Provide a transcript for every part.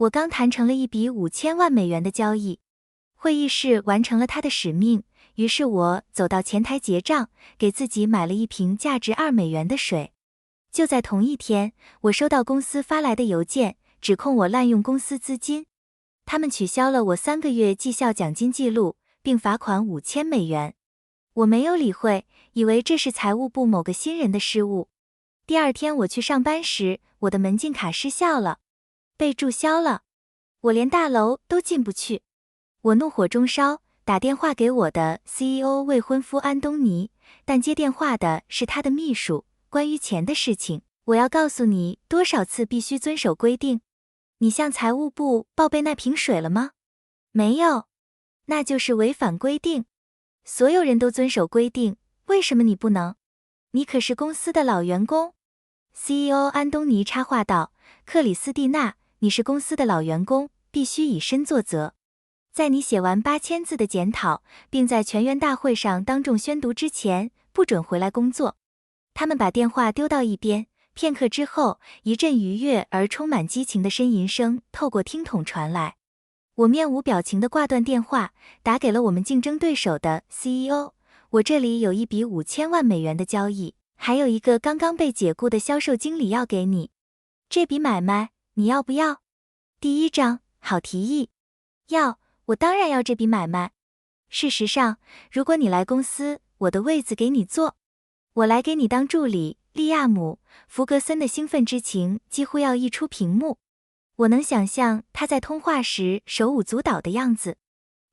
我刚谈成了一笔$5000万的交易。会议室完成了他的使命，于是我走到前台结账，给自己买了一瓶价值$2的水。就在同一天，我收到公司发来的邮件，指控我滥用公司资金。他们取消了我3个月绩效奖金记录，并罚款$5000。我没有理会，以为这是财务部某个新人的失误。第二天我去上班时，我的门禁卡失效了，被注销了，我连大楼都进不去。我怒火中烧，打电话给我的 CEO 未婚夫安东尼，但接电话的是他的秘书。关于钱的事情，我要告诉你多少次必须遵守规定。你向财务部报备那瓶水了吗？没有，那就是违反规定。所有人都遵守规定，为什么你不能？你可是公司的老员工。CEO 安东尼插话道：克里斯蒂娜，你是公司的老员工，必须以身作则。在你写完8000字的检讨，并在全员大会上当众宣读之前，不准回来工作。他们把电话丢到一边，片刻之后，一阵愉悦而充满激情的呻吟声透过听筒传来。我面无表情地挂断电话，打给了我们竞争对手的 CEO。我这里有一笔$5000万的交易，还有一个刚刚被解雇的销售经理要给你。这笔买卖，你要不要？第一章，好提议。要，我当然要这笔买卖。事实上，如果你来公司，我的位子给你坐。我来给你当助理。利亚姆·弗格森的兴奋之情几乎要溢出屏幕。我能想象他在通话时手舞足蹈的样子。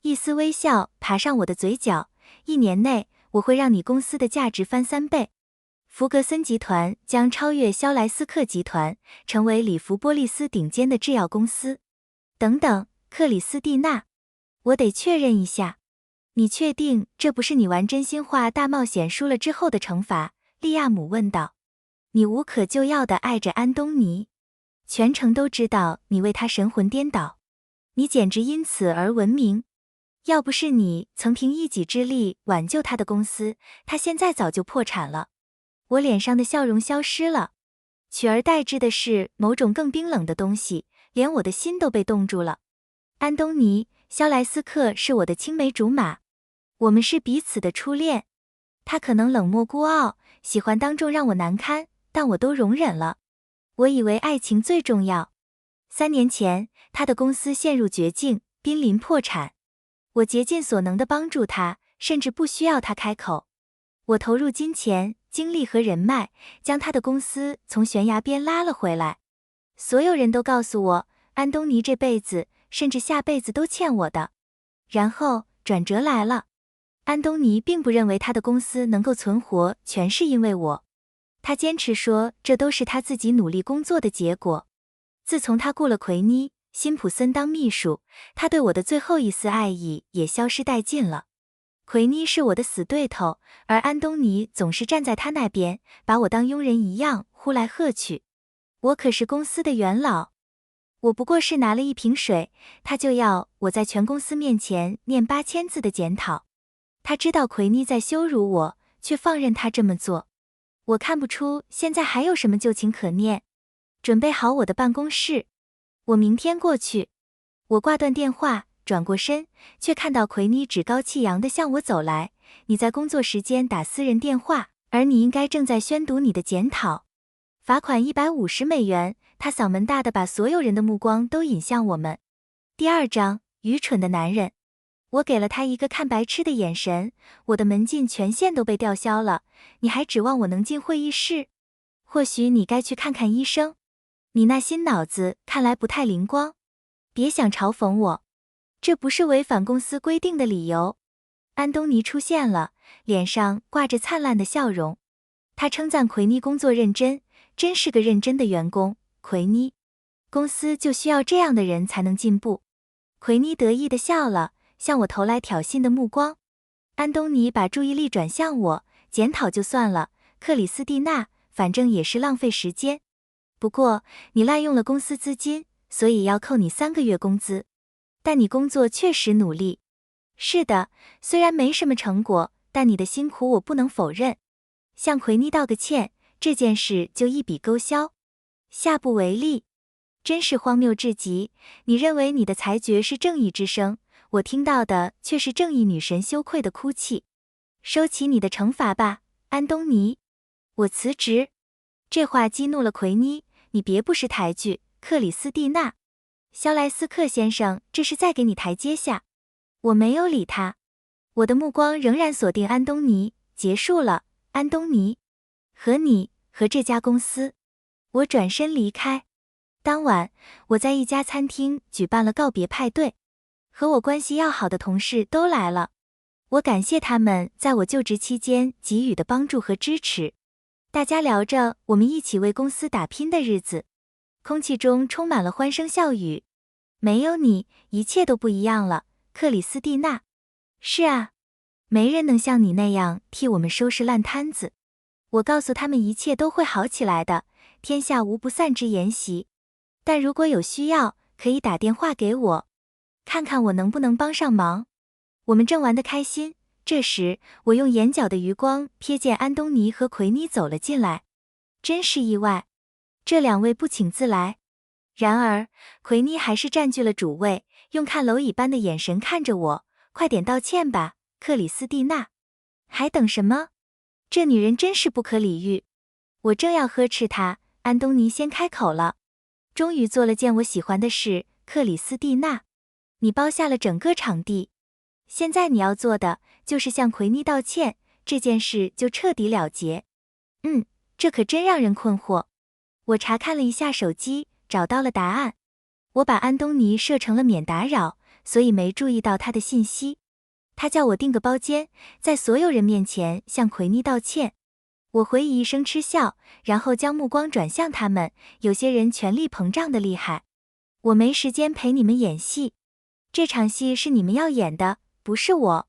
一丝微笑爬上我的嘴角。1年内，我会让你公司的价值翻3倍。弗格森集团将超越肖莱斯克集团，成为里弗波利斯顶尖的制药公司。等等，克里斯蒂娜，我得确认一下。你确定这不是你玩真心话大冒险输了之后的惩罚？利亚姆问道。你无可救药地爱着安东尼，全城都知道你为他神魂颠倒，你简直因此而闻名。要不是你曾凭一己之力挽救他的公司，他现在早就破产了。我脸上的笑容消失了，取而代之的是某种更冰冷的东西，连我的心都被冻住了。安东尼，肖莱斯克是我的青梅竹马，我们是彼此的初恋。他可能冷漠孤傲，喜欢当众让我难堪，但我都容忍了。我以为爱情最重要。3年前，他的公司陷入绝境，濒临破产。我竭尽所能地帮助他，甚至不需要他开口。我投入金钱、精力和人脉，将他的公司从悬崖边拉了回来。所有人都告诉我，安东尼这辈子，甚至下辈子都欠我的。然后，转折来了。安东尼并不认为他的公司能够存活全是因为我。他坚持说这都是他自己努力工作的结果。自从他雇了奎妮·辛普森当秘书，他对我的最后一丝爱意也消失殆尽了。奎妮是我的死对头，而安东尼总是站在他那边，把我当佣人一样呼来喝去。我可是公司的元老。我不过是拿了一瓶水，他就要我在全公司面前念8000字的检讨。他知道奎妮在羞辱我，却放任他这么做。我看不出现在还有什么旧情可念。准备好我的办公室，我明天过去。我挂断电话，转过身，却看到奎妮趾高气扬地向我走来。你在工作时间打私人电话，而你应该正在宣读你的检讨。罚款$150。他嗓门大的把所有人的目光都引向我们。第2章，愚蠢的男人。我给了他一个看白痴的眼神。我的门禁权限都被吊销了，你还指望我能进会议室？或许你该去看看医生。你那新脑子看来不太灵光。别想嘲讽我，这不是违反公司规定的理由。安东尼出现了，脸上挂着灿烂的笑容。他称赞奎妮工作认真，真是个认真的员工。奎妮，公司就需要这样的人才能进步。奎妮得意地笑了，向我投来挑衅的目光。安东尼把注意力转向我，检讨就算了，克里斯蒂娜，反正也是浪费时间。不过，你滥用了公司资金，所以要扣你3个月工资。但你工作确实努力。是的，虽然没什么成果，但你的辛苦我不能否认。向奎妮道个歉，这件事就一笔勾销。下不为例。真是荒谬至极！你认为你的裁决是正义之声，我听到的却是正义女神羞愧的哭泣。收起你的惩罚吧，安东尼。我辞职。这话激怒了奎妮，你别不识抬举，克里斯蒂娜。肖莱斯克先生这是在给你台阶下。我没有理他，我的目光仍然锁定安东尼。结束了，安东尼。和你，和这家公司。我转身离开。当晚，我在一家餐厅举办了告别派对，和我关系要好的同事都来了。我感谢他们在我就职期间给予的帮助和支持。大家聊着我们一起为公司打拼的日子，空气中充满了欢声笑语。没有你，一切都不一样了，克里斯蒂娜。是啊，没人能像你那样替我们收拾烂摊子。我告诉他们一切都会好起来的，天下无不散之筵席。但如果有需要，可以打电话给我，看看我能不能帮上忙。我们正玩得开心，这时我用眼角的余光瞥见安东尼和奎妮走了进来，真是意外，这两位不请自来。然而奎妮还是占据了主位，用看蝼蚁般的眼神看着我。快点道歉吧，克里斯蒂娜。还等什么？这女人真是不可理喻。我正要呵斥她，安东尼先开口了。终于做了件我喜欢的事，克里斯蒂娜。你包下了整个场地，现在你要做的就是向奎妮道歉，这件事就彻底了结。这可真让人困惑。我查看了一下手机，找到了答案。我把安东尼设成了免打扰，所以没注意到他的信息。他叫我订个包间，在所有人面前向奎妮道歉。我回以一声嗤笑，然后将目光转向他们，有些人权力膨胀的厉害。我没时间陪你们演戏，这场戏是你们要演的，不是我。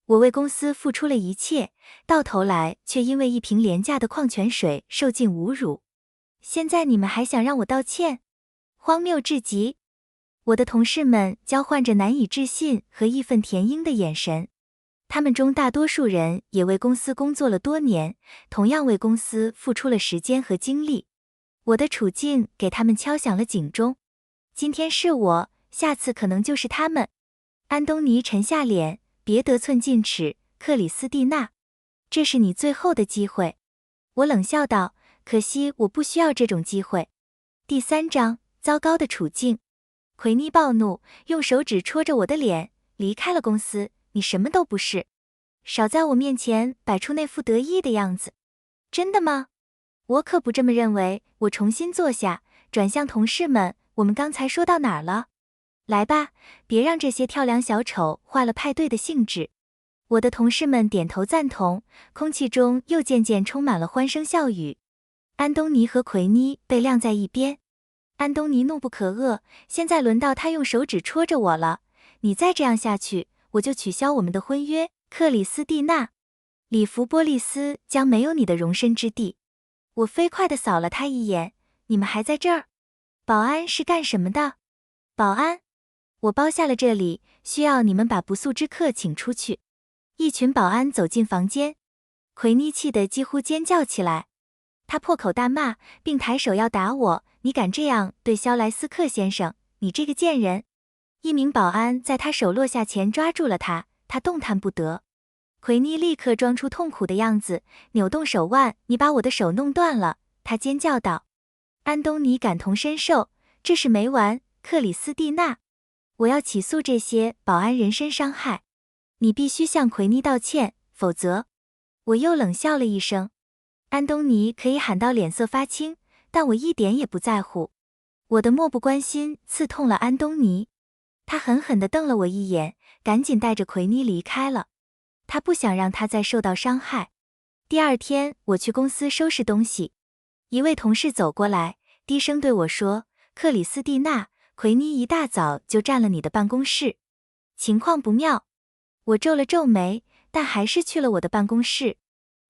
我为公司付出了一切，到头来却因为一瓶廉价的矿泉水受尽侮辱。现在你们还想让我道歉？荒谬至极！我的同事们交换着难以置信和义愤填膺的眼神。他们中大多数人也为公司工作了多年，同样为公司付出了时间和精力。我的处境给他们敲响了警钟。今天是我，下次可能就是他们。安东尼沉下脸，别得寸进尺，克里斯蒂娜，这是你最后的机会。我冷笑道，可惜我不需要这种机会。第3章，糟糕的处境。奎妮暴怒，用手指戳着我的脸，离开了公司，你什么都不是。少在我面前摆出那副得意的样子。真的吗？我可不这么认为。我重新坐下，转向同事们，我们刚才说到哪儿了？来吧，别让这些跳梁小丑坏了派对的兴致。我的同事们点头赞同，空气中又渐渐充满了欢声笑语。安东尼和奎妮被晾在一边。安东尼怒不可遏，现在轮到他用手指戳着我了。你再这样下去，我就取消我们的婚约，克里斯蒂娜。里弗波利斯将没有你的容身之地。我飞快地扫了他一眼，你们还在这儿？保安是干什么的？保安？我包下了这里，需要你们把不速之客请出去。一群保安走进房间，奎妮气得几乎尖叫起来。他破口大骂，并抬手要打我。你敢这样对肖莱斯克先生，你这个贱人！一名保安在他手落下前抓住了他，他动弹不得。奎妮立刻装出痛苦的样子，扭动手腕，你把我的手弄断了，他尖叫道。安东尼感同身受，这事没完，克里斯蒂娜，我要起诉这些保安人身伤害。你必须向奎妮道歉，否则……我又冷笑了一声。安东尼可以喊到脸色发青，但我一点也不在乎。我的漠不关心刺痛了安东尼，他狠狠地瞪了我一眼，赶紧带着奎妮离开了。他不想让她再受到伤害。第2天，我去公司收拾东西，一位同事走过来，低声对我说：“克里斯蒂娜，奎妮一大早就占了你的办公室，情况不妙。”我皱了皱眉，但还是去了我的办公室。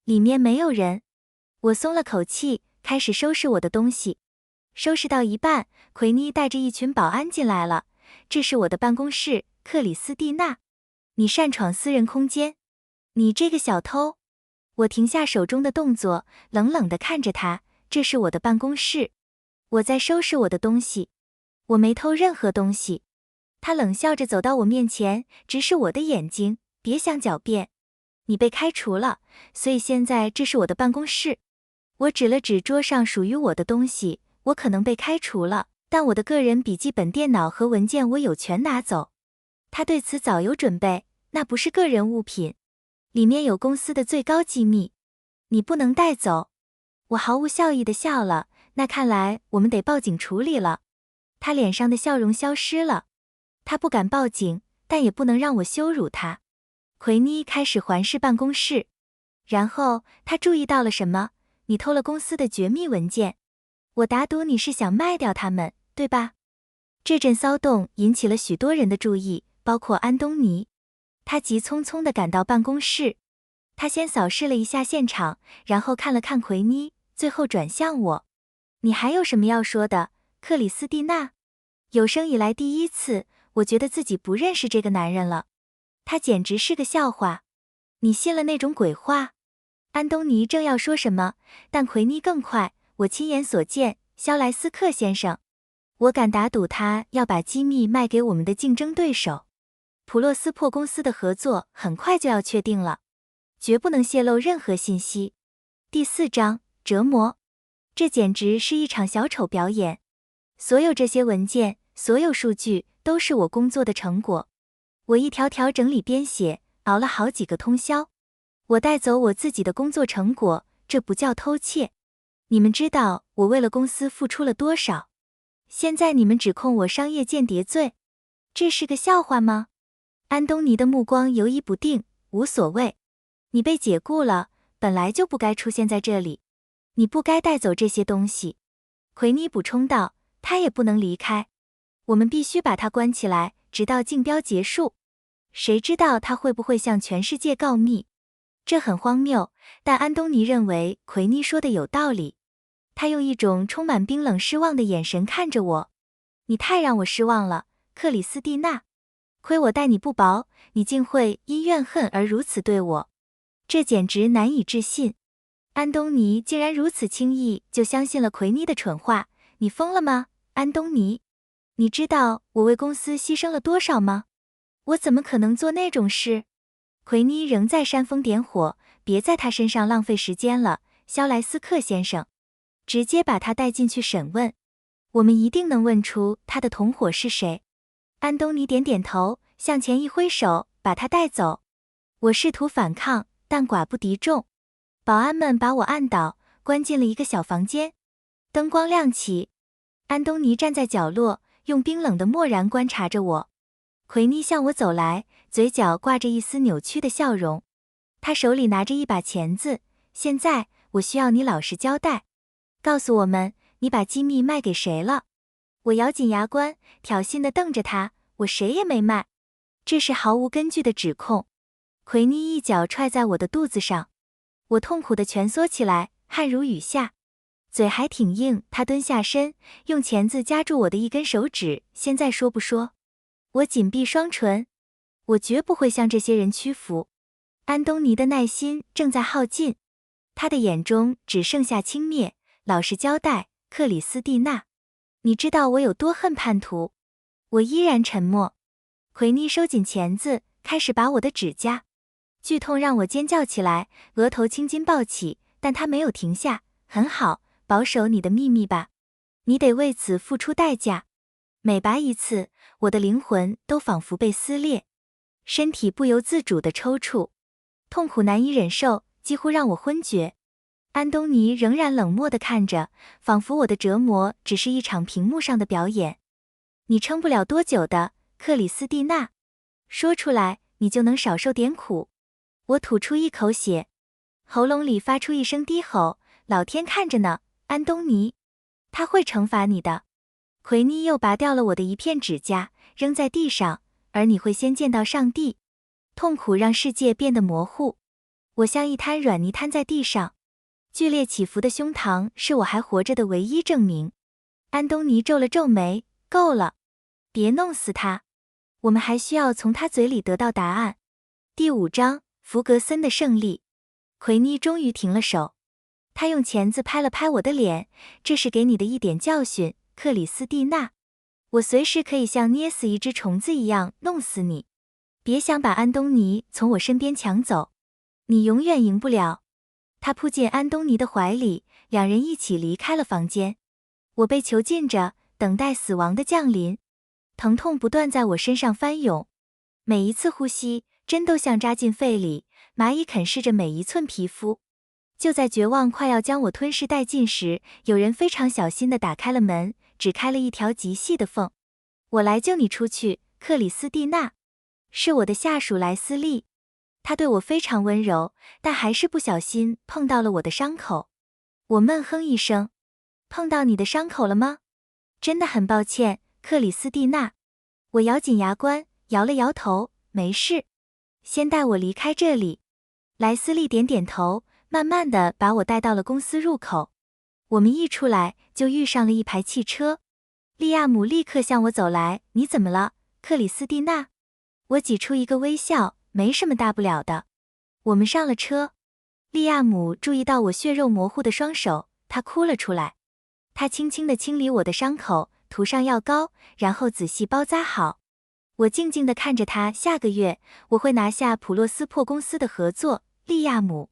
里面没有人，我松了口气，开始收拾我的东西。收拾到一半，奎妮带着一群保安进来了。这是我的办公室，克里斯蒂娜，你擅闯私人空间，你这个小偷！我停下手中的动作，冷冷地看着他。这是我的办公室，我在收拾我的东西。我没偷任何东西。他冷笑着走到我面前，直视我的眼睛，别想狡辩。你被开除了，所以现在这是我的办公室。我指了指桌上属于我的东西，我可能被开除了，但我的个人笔记本电脑和文件我有权拿走。他对此早有准备，那不是个人物品，里面有公司的最高机密，你不能带走。我毫无笑意地笑了，那看来我们得报警处理了。他脸上的笑容消失了。他不敢报警，但也不能让我羞辱他。奎妮开始环视办公室，然后他注意到了什么？你偷了公司的绝密文件。我打赌你是想卖掉它们，对吧？这阵骚动引起了许多人的注意，包括安东尼。他急匆匆地赶到办公室，他先扫视了一下现场，然后看了看奎妮，最后转向我。你还有什么要说的，克里斯蒂娜？有生以来第一次，我觉得自己不认识这个男人了。他简直是个笑话。你信了那种鬼话？安东尼正要说什么，但奎妮更快。我亲眼所见，肖莱斯克先生。我敢打赌他要把机密卖给我们的竞争对手。普洛斯珀公司的合作很快就要确定了，绝不能泄露任何信息。第4章，折磨。这简直是一场小丑表演。所有这些文件，所有数据，都是我工作的成果。我一条条整理编写，熬了好几个通宵。我带走我自己的工作成果，这不叫偷窃。你们知道我为了公司付出了多少？现在你们指控我商业间谍罪，这是个笑话吗？安东尼的目光游移不定，无所谓。你被解雇了，本来就不该出现在这里。你不该带走这些东西。奎妮补充道，他也不能离开。我们必须把他关起来，直到竞标结束。谁知道他会不会向全世界告密？这很荒谬，但安东尼认为奎妮说的有道理。他用一种充满冰冷失望的眼神看着我。你太让我失望了，克里斯蒂娜。亏我待你不薄，你竟会因怨恨而如此对我。这简直难以置信。安东尼竟然如此轻易就相信了奎妮的蠢话。你疯了吗，安东尼？你知道我为公司牺牲了多少吗？我怎么可能做那种事？奎妮仍在煽风点火，别在他身上浪费时间了，肖莱斯克先生。直接把他带进去审问，我们一定能问出他的同伙是谁。安东尼点点头，向前一挥手，把他带走。我试图反抗，但寡不敌众。保安们把我按倒，关进了一个小房间。灯光亮起，安东尼站在角落，用冰冷的漠然观察着我。奎妮向我走来，嘴角挂着一丝扭曲的笑容。他手里拿着一把钳子。现在，我需要你老实交代。告诉我们，你把机密卖给谁了？我咬紧牙关，挑衅地瞪着他，我谁也没卖。这是毫无根据的指控。奎妮一脚踹在我的肚子上，我痛苦地蜷缩起来，汗如雨下，嘴还挺硬。他蹲下身，用钳子夹住我的一根手指。现在说不说？我紧闭双唇，我绝不会向这些人屈服。安东尼的耐心正在耗尽，他的眼中只剩下轻蔑。老实交代，克里斯蒂娜，你知道我有多恨叛徒？我依然沉默。奎妮收紧钳子，开始拔我的指甲，剧痛让我尖叫起来，额头青筋暴起，但他没有停下。很好，保守你的秘密吧，你得为此付出代价。每拔一次，我的灵魂都仿佛被撕裂，身体不由自主地抽搐，痛苦难以忍受，几乎让我昏厥。安东尼仍然冷漠地看着，仿佛我的折磨只是一场屏幕上的表演。你撑不了多久的，克里斯蒂娜。说出来，你就能少受点苦。我吐出一口血，喉咙里发出一声低吼，老天看着呢，安东尼。他会惩罚你的。奎妮又拔掉了我的一片指甲，扔在地上，而你会先见到上帝。痛苦让世界变得模糊。我像一滩软泥瘫在地上。剧烈起伏的胸膛是我还活着的唯一证明。安东尼皱了皱眉，够了，别弄死他。我们还需要从他嘴里得到答案。第5章，弗格森的胜利。奎妮终于停了手，他用钳子拍了拍我的脸，这是给你的一点教训，克里斯蒂娜。我随时可以像捏死一只虫子一样弄死你。别想把安东尼从我身边抢走，你永远赢不了。他扑进安东尼的怀里，两人一起离开了房间。我被囚禁着，等待死亡的降临。疼痛不断在我身上翻涌，每一次呼吸，针都像扎进肺里，蚂蚁啃噬着每一寸皮肤。就在绝望快要将我吞噬殆尽时，有人非常小心地打开了门，只开了一条极细的缝。我来救你出去，克里斯蒂娜。是我的下属莱斯利。他对我非常温柔，但还是不小心碰到了我的伤口。我闷哼一声，碰到你的伤口了吗？真的很抱歉，克里斯蒂娜。我咬紧牙关，摇了摇头，没事。先带我离开这里。莱斯利点点头，慢慢地把我带到了公司入口。我们一出来就遇上了一排汽车。利亚姆立刻向我走来，你怎么了，克里斯蒂娜？我挤出一个微笑，没什么大不了的。我们上了车。利亚姆注意到我血肉模糊的双手，他哭了出来。他轻轻地清理我的伤口，涂上药膏，然后仔细包扎好。我静静地看着他，下个月我会拿下普洛斯珀公司的合作，利亚姆。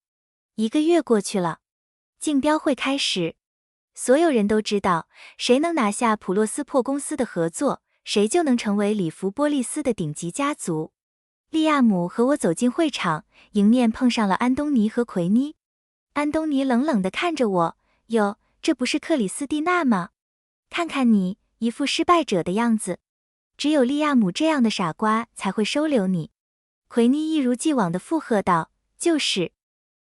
1个月过去了，竞标会开始。所有人都知道，谁能拿下普洛斯珀公司的合作，谁就能成为里弗波利斯的顶级家族。利亚姆和我走进会场，迎面碰上了安东尼和奎妮。安东尼冷冷地看着我，哟，这不是克里斯蒂娜吗？看看你，一副失败者的样子。只有利亚姆这样的傻瓜才会收留你。奎妮一如既往地附和道，就是。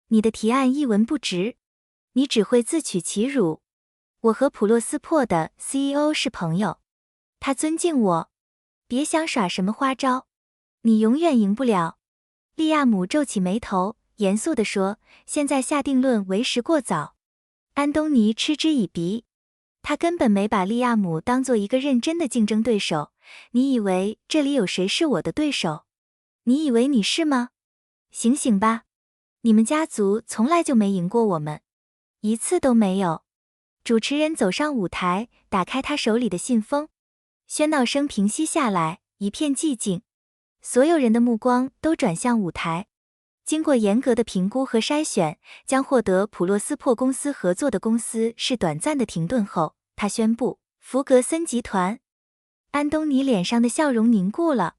你的提案一文不值，你只会自取其辱。我和普洛斯珀的 CEO 是朋友，他尊敬我。别想耍什么花招，你永远赢不了。利亚姆皱起眉头，严肃地说，现在下定论为时过早。安东尼嗤之以鼻，他根本没把利亚姆当做一个认真的竞争对手。你以为这里有谁是我的对手？你以为你是吗？醒醒吧，你们家族从来就没赢过我们，一次都没有。主持人走上舞台，打开他手里的信封，喧闹声平息下来，一片寂静。所有人的目光都转向舞台。经过严格的评估和筛选，将获得普洛斯珀公司合作的公司是短暂的停顿后，他宣布福格森集团。安东尼脸上的笑容凝固了。